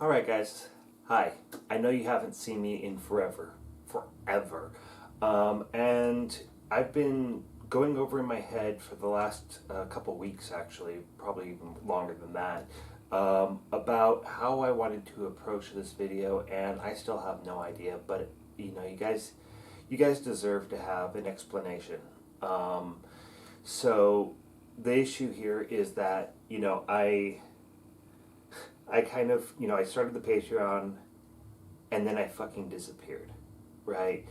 Alright guys, hi. I know you haven't seen me in forever. And I've been going over in my head for the last couple weeks actually, probably even longer than that, about how I wanted to approach this video, and I still have no idea, but you guys deserve to have an explanation. So the issue here is that, I kind of, I started the Patreon and then I fucking disappeared, right?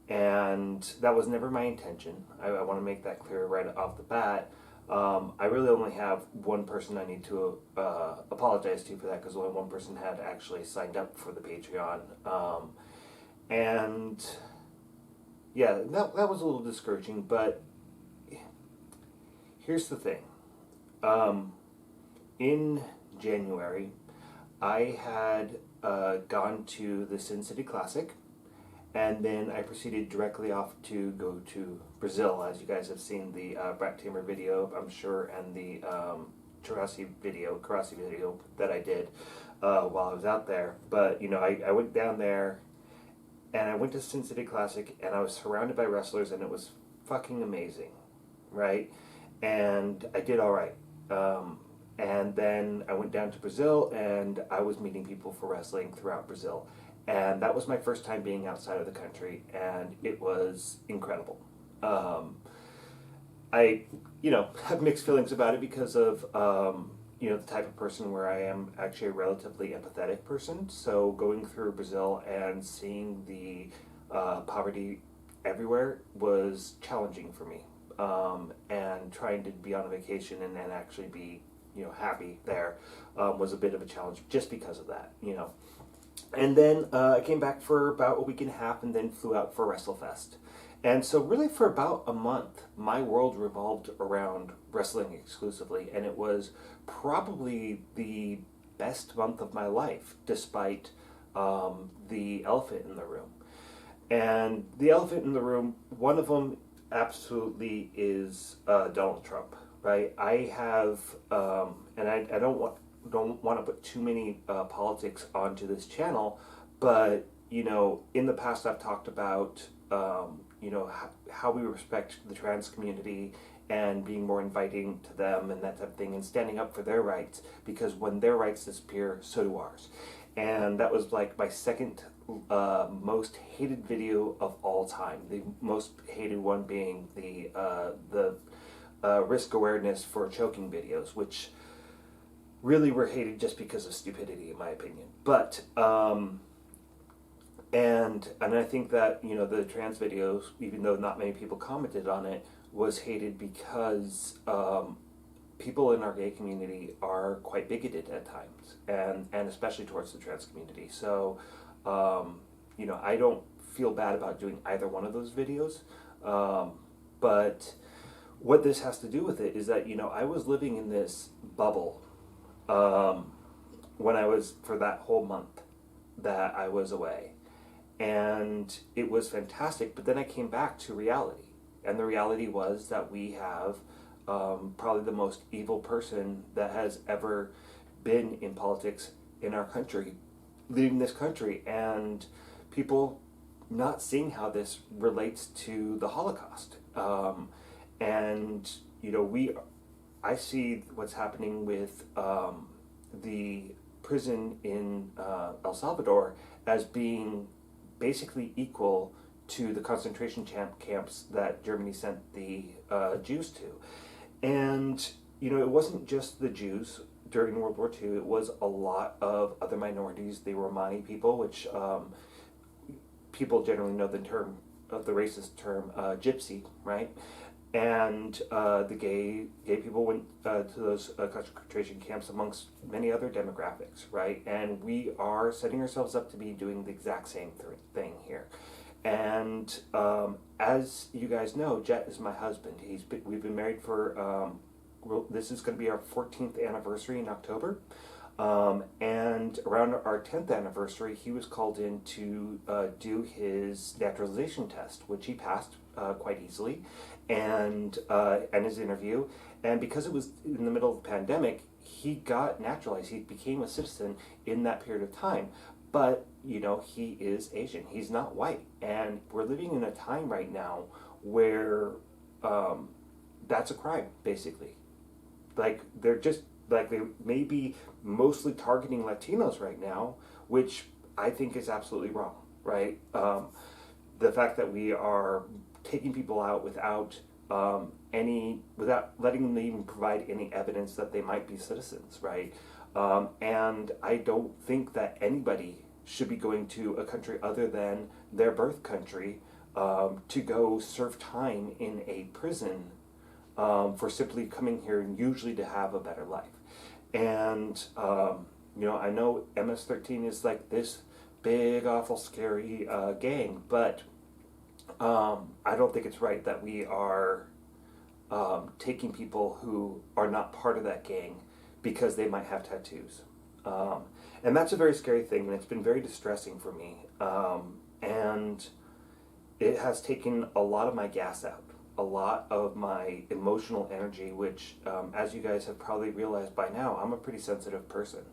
And that was never my intention. I want to make that clear right off the bat. I really only have one person I need to apologize to for that, because only one person had actually signed up for the Patreon. And yeah, that was a little discouraging, but here's the thing. In January, I had gone to the Sin City Classic, and then I proceeded directly off to go to Brazil, as you guys have seen the Brat Tamer video, I'm sure, and the Karasi video that I did while I was out there. But, I went down there, and I went to Sin City Classic, and I was surrounded by wrestlers, and it was fucking amazing, right? And I did all right. And then I went down to Brazil, and I was meeting people for wrestling throughout Brazil. And that was my first time being outside of the country, and it was incredible. I, have mixed feelings about it because of, the type of person where I am actually a relatively empathetic person. So going through Brazil and seeing the poverty everywhere was challenging for me. And trying to be on a vacation and actually be happy there was a bit of a challenge just because of that. And then I came back for about a week and a half and then flew out for WrestleFest. And so really for about a month, my world revolved around wrestling exclusively, and it was probably the best month of my life, despite the elephant in the room. And the elephant in the room, one of them absolutely is Donald Trump, right? I have, and I don't want to put too many politics onto this channel, but in the past I've talked about how we respect the trans community and being more inviting to them and that type of thing, and standing up for their rights, because when their rights disappear, so do ours. And that was like my second most hated video of all time. The most hated one being the risk awareness for choking videos, which really were hated just because of stupidity, in my opinion. But and I think that the trans videos, even though not many people commented on it, was hated because people in our gay community are quite bigoted at times, and especially towards the trans community. So I don't feel bad about doing either one of those videos, but what this has to do with it is that I was living in this bubble when I was, for that whole month that I was away, and it was fantastic. But then I came back to reality, and the reality was that we have probably the most evil person that has ever been in politics in our country, leading this country, and people not seeing how this relates to the Holocaust. And I see what's happening with the prison in El Salvador as being basically equal to the concentration camps that Germany sent the Jews to. And it wasn't just the Jews during World War II. It was a lot of other minorities, the Romani people, which people generally know the term, the racist term, gypsy, right? And the gay people went to those concentration camps amongst many other demographics, right? And we are setting ourselves up to be doing the exact same thing here. And as you guys know, Jet is my husband. We've been married for this is going to be our 14th anniversary in October. And around our 10th anniversary, he was called in to do his naturalization test, which he passed quite easily, and his interview. And because it was in the middle of the pandemic, he got naturalized. He became a citizen in that period of time. But, he is Asian. He's not white. And we're living in a time right now where that's a crime, basically. Like, they may be mostly targeting Latinos right now, which I think is absolutely wrong, right? The fact that we are taking people out without without letting them even provide any evidence that they might be citizens, right? And I don't think that anybody should be going to a country other than their birth country to go serve time in a prison for simply coming here and usually to have a better life. And, I know MS-13 is like this big, awful, scary gang, but I don't think it's right that we are taking people who are not part of that gang because they might have tattoos. And that's a very scary thing, and it's been very distressing for me. And it has taken a lot of my gas out, a lot of my emotional energy, which, as you guys have probably realized by now, I'm a pretty sensitive person.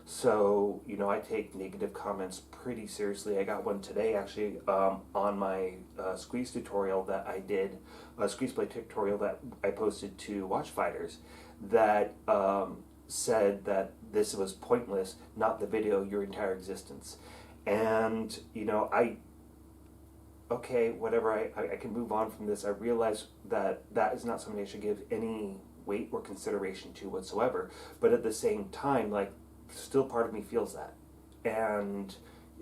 So, I take negative comments pretty seriously. I got one today, actually, on my squeeze tutorial that I did, a squeeze play tutorial that I posted to Watchfighters, that said that this was pointless, not the video, your entire existence. And, okay, whatever, I can move on from this. I realize that that is not something I should give any weight or consideration to whatsoever. But at the same time, like, still part of me feels that. And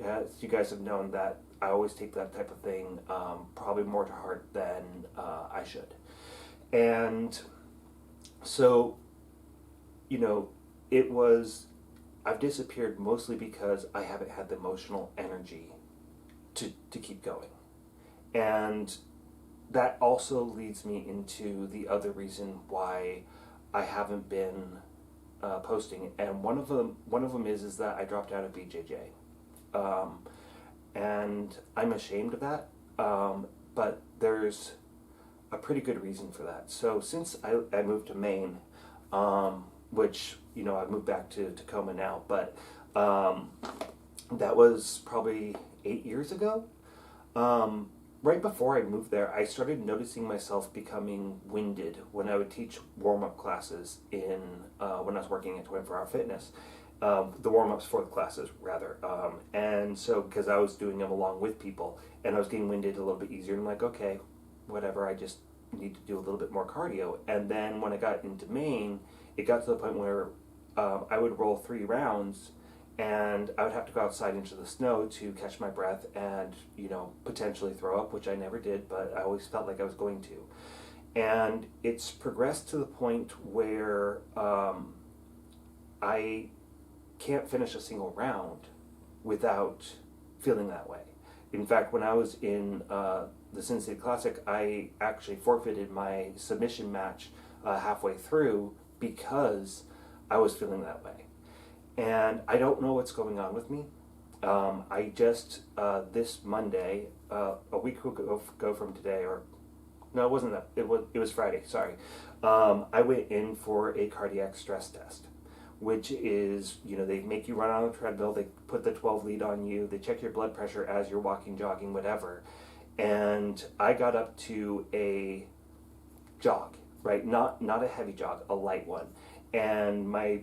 as you guys have known, that I always take that type of thing probably more to heart than I should. And so, I've disappeared mostly because I haven't had the emotional energy to keep going. And that also leads me into the other reason why I haven't been posting, and one of them is that I dropped out of BJJ, and I'm ashamed of that. But there's a pretty good reason for that. So since I moved to Maine, which I've moved back to Tacoma now, but that was probably 8 years ago. Right before I moved there, I started noticing myself becoming winded when I would teach warm-up classes when I was working at 24 Hour Fitness. The warm-ups for the classes, rather. And so, because I was doing them along with people, and I was getting winded a little bit easier, and I'm like, okay, whatever, I just need to do a little bit more cardio. And then when I got into Maine, it got to the point where I would roll 3 rounds, and I would have to go outside into the snow to catch my breath and, potentially throw up, which I never did, but I always felt like I was going to. And it's progressed to the point where I can't finish a single round without feeling that way. In fact, when I was in the Sin City Classic, I actually forfeited my submission match halfway through because I was feeling that way. And I don't know what's going on with me. I just, this Monday, a week ago from today, or no, it wasn't that, it was Friday, sorry. I went in for a cardiac stress test, which is, they make you run on a treadmill, they put the 12 lead on you, they check your blood pressure as you're walking, jogging, whatever. And I got up to a jog, right? Not a heavy jog, a light one. And my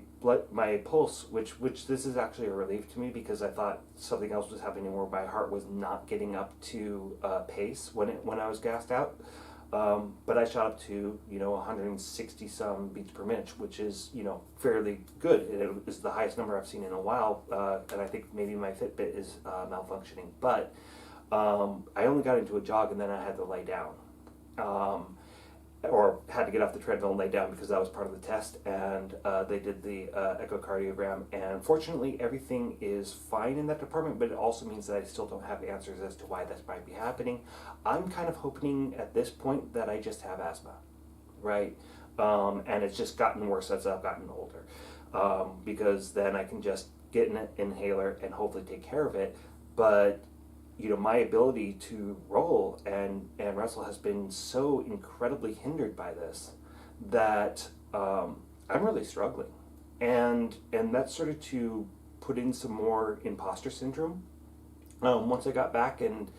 pulse, which this is actually a relief to me because I thought something else was happening where my heart was not getting up to pace when I was gassed out. But I shot up to 160 some beats per minute, which is fairly good. It is the highest number I've seen in a while, and I think maybe my Fitbit is malfunctioning. But I only got into a jog and then I had to lay down. Or had to get off the treadmill and lay down because that was part of the test, and they did the echocardiogram, and fortunately everything is fine in that department, but it also means that I still don't have answers as to why this might be happening. I'm kind of hoping at this point that I just have asthma, right? And it's just gotten worse as I've gotten older, because then I can just get an inhaler and hopefully take care of it, but my ability to roll and wrestle has been so incredibly hindered by this that I'm really struggling. and that started to put in some more imposter syndrome. Once I got back, and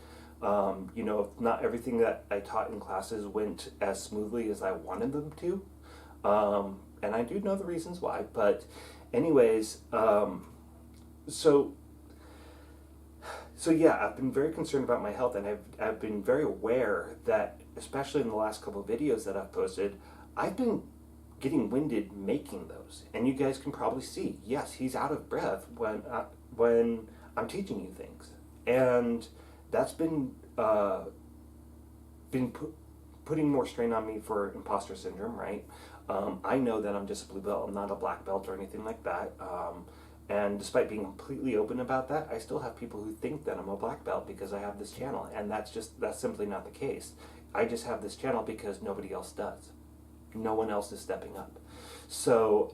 not everything that I taught in classes went as smoothly as I wanted them to, and I do know the reasons why. But, anyways, so yeah, I've been very concerned about my health, and I've been very aware that, especially in the last couple of videos that I've posted, I've been getting winded making those, and you guys can probably see. Yes, he's out of breath when I'm teaching you things, and that's been putting more strain on me for imposter syndrome, right? I know that I'm just a blue belt. I'm not a black belt or anything like that. And despite being completely open about that, I still have people who think that I'm a black belt because I have this channel, and that's simply not the case. I just have this channel because nobody else does. No one else is stepping up. So,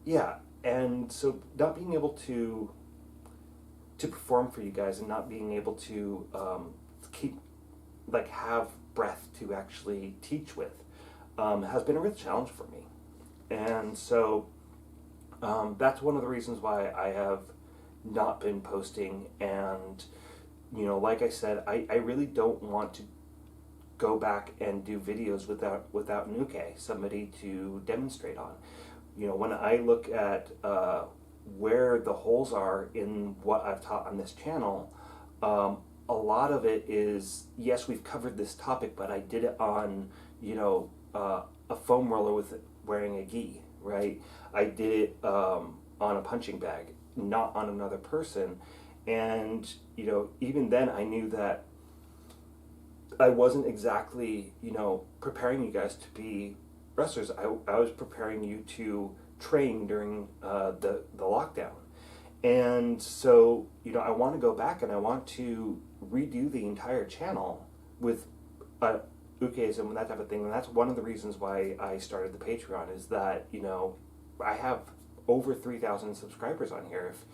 yeah, and so not being able to perform for you guys and not being able to have breath to actually teach with has been a real challenge for me. And so that's one of the reasons why I have not been posting. And, like I said, I really don't want to go back and do videos without Nuke, somebody to demonstrate on. When I look at where the holes are in what I've taught on this channel, a lot of it is, yes, we've covered this topic, but I did it on, a foam roller with wearing a gi, right? I did it on a punching bag, not on another person. And, even then I knew that I wasn't exactly, preparing you guys to be wrestlers. I was preparing you to train during the lockdown. And so, I want to go back and I want to redo the entire channel with ukes and that type of thing. And that's one of the reasons why I started the Patreon, is that, I have over 3,000 subscribers on here. If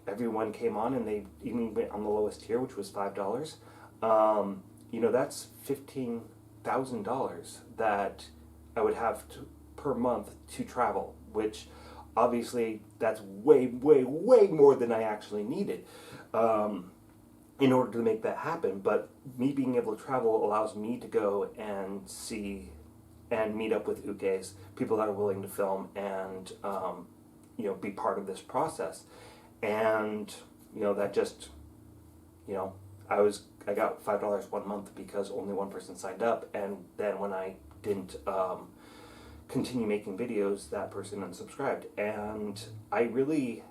everyone came on and they even went on the lowest tier, which was $5, that's $15,000 that I would have per month to travel, which obviously that's way, way, way more than I actually needed in order to make that happen. But me being able to travel allows me to go and see and meet up with ukes, people that are willing to film and be part of this process. And that just I got $5 one month because only one person signed up, and then when I didn't continue making videos, that person unsubscribed. And I really,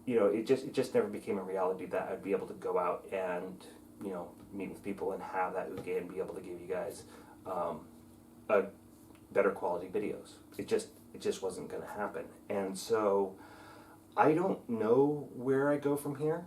it just never became a reality that I'd be able to go out and meet with people and have that uke and be able to give you guys a better quality videos. It just wasn't going to happen. And so I don't know where I go from here.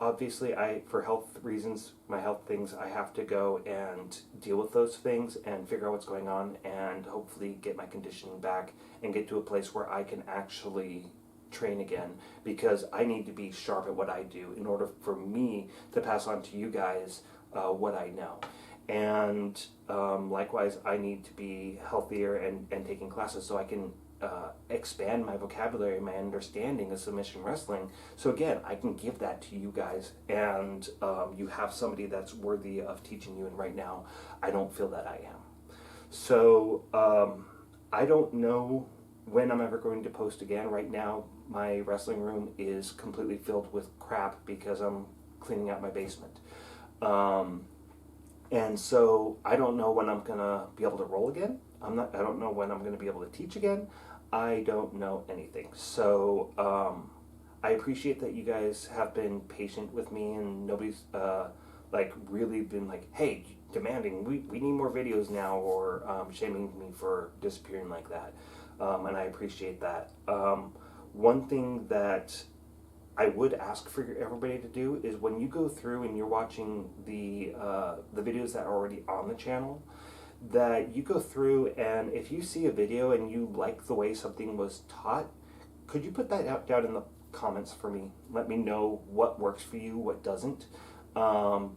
Obviously, for health reasons, my health things, I have to go and deal with those things and figure out what's going on and hopefully get my conditioning back and get to a place where I can actually train again, because I need to be sharp at what I do in order for me to pass on to you guys what I know. And likewise, I need to be healthier and taking classes so I can expand my vocabulary, my understanding of submission wrestling. So again, I can give that to you guys, and you have somebody that's worthy of teaching you. And right now, I don't feel that I am. So I don't know when I'm ever going to post again. Right now, my wrestling room is completely filled with crap because I'm cleaning out my basement. And so I don't know when I'm gonna be able to roll again. I don't know when I'm gonna be able to teach again. I don't know anything. So I appreciate that you guys have been patient with me, and nobody's really been like, hey, demanding we need more videos now, or shaming me for disappearing like that. And I appreciate that. One thing that I would ask for everybody to do is, when you go through and you're watching the videos that are already on the channel, that you go through, and if you see a video and you like the way something was taught, could you put that down in the comments for me? Let me know what works for you, what doesn't.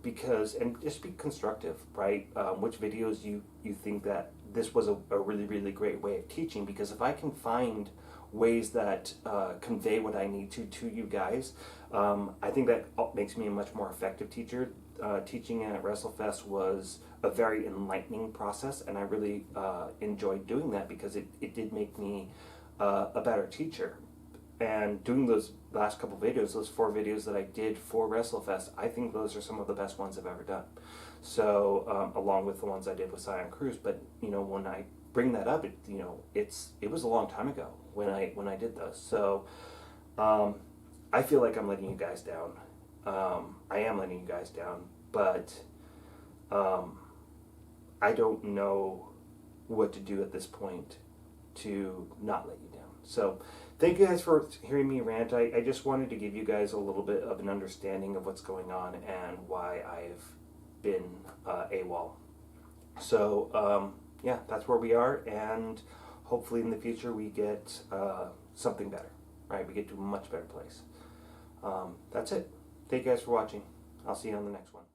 Because, and just be constructive, right? Which videos you think that this was a really, really great way of teaching, because if I can find ways that convey what I need to you guys, I think that makes me a much more effective teacher. Teaching at WrestleFest was a very enlightening process, and I really enjoyed doing that because it did make me a better teacher. And doing those last couple videos, those 4 videos that I did for WrestleFest, I think those are some of the best ones I've ever done. So along with the ones I did with Scion Cruz, but when I bring that up, it was a long time ago when I did those. So I feel like I'm letting you guys down. I am letting you guys down, but I don't know what to do at this point to not let you down. So thank you guys for hearing me rant. I just wanted to give you guys a little bit of an understanding of what's going on and why I've been AWOL. So yeah, that's where we are, and hopefully in the future we get something better, right? We get to a much better place. That's it. Thank you guys for watching. I'll see you on the next one.